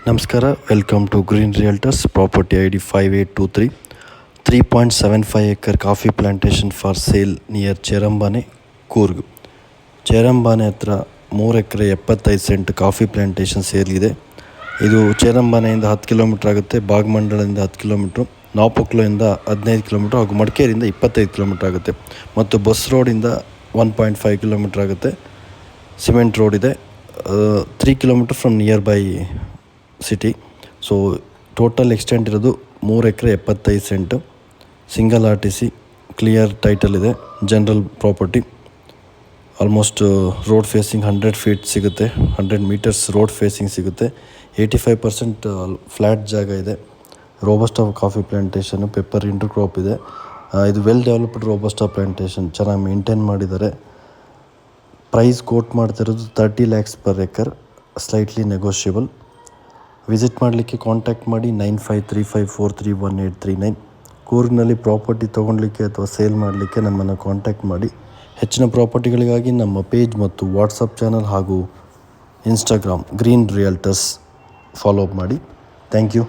ನಮಸ್ಕಾರ, welcome to green realtors. Property ID 5823, 3.75 acre coffee plantation for sale near Cherambane, Coorg. Cherambane ಹತ್ರ 3 acre 75 cent coffee plantation ಸೇಲ್ಗಿದೆ. ಇದು ಚೇರಂಬಾನೆಯಿಂದ 10 kilometre ಆಗುತ್ತೆ, ಭಾಗಮಂಡಲದಿಂದ 10 ಕಿಲೋಮೀಟ್ರು, ನಾಪೊಕ್ಲುಯಿಂದ 15 ಕಿಲೋಮೀಟ್ರ್ ಹಾಗೂ ಮಡಿಕೇರಿಯಿಂದ 25 ಕಿಲೋಮೀಟ್ರ್ ಆಗುತ್ತೆ. ಮತ್ತು ಬಸ್ ರೋಡಿಂದ 1.5 ಕಿಲೋಮೀಟ್ರ್ ಆಗುತ್ತೆ. ಸಿಮೆಂಟ್ ರೋಡ್ ಇದೆ, 3 kilometre from nearby city. So total extent ಇರೋದು 3 acre 75 cent. Single RTC, clear title ಇದೆ, general property. Almost road facing 100 feet ಸಿಗುತ್ತೆ, 100 ಮೀಟರ್ಸ್ ರೋಡ್ ಫೇಸಿಂಗ್ ಸಿಗುತ್ತೆ. 85% ಫ್ಲ್ಯಾಟ್ ಜಾಗ ಇದೆ. Robusta coffee plantation, pepper inter crop ಇದೆ. ಇದು well developed robusta plantation, ಚೆನ್ನಾಗಿ maintain ಮಾಡಿದ್ದಾರೆ. ಪ್ರೈಸ್ ಕೋಟ್ ಮಾಡ್ತಿರೋದು 30 lakhs per acre, slightly negotiable. Visit ಮಾಡಲಿಕ್ಕೆ ಕಾಂಟ್ಯಾಕ್ಟ್ ಮಾಡಿ 9535431839. ಕೂರ್ಗ್ನಲ್ಲಿ ಪ್ರಾಪರ್ಟಿ ತೊಗೊಳ್ಲಿಕ್ಕೆ ಅಥವಾ ಸೇಲ್ ಮಾಡಲಿಕ್ಕೆ ನಮ್ಮನ್ನು ಕಾಂಟ್ಯಾಕ್ಟ್ ಮಾಡಿ. ಹೆಚ್ಚಿನ ಪ್ರಾಪರ್ಟಿಗಳಿಗಾಗಿ ನಮ್ಮ ಪೇಜ್ ಮತ್ತು ವಾಟ್ಸಪ್ ಚಾನಲ್ ಹಾಗೂ Instagram green realtors follow up ಮಾಡಿ. Thank you.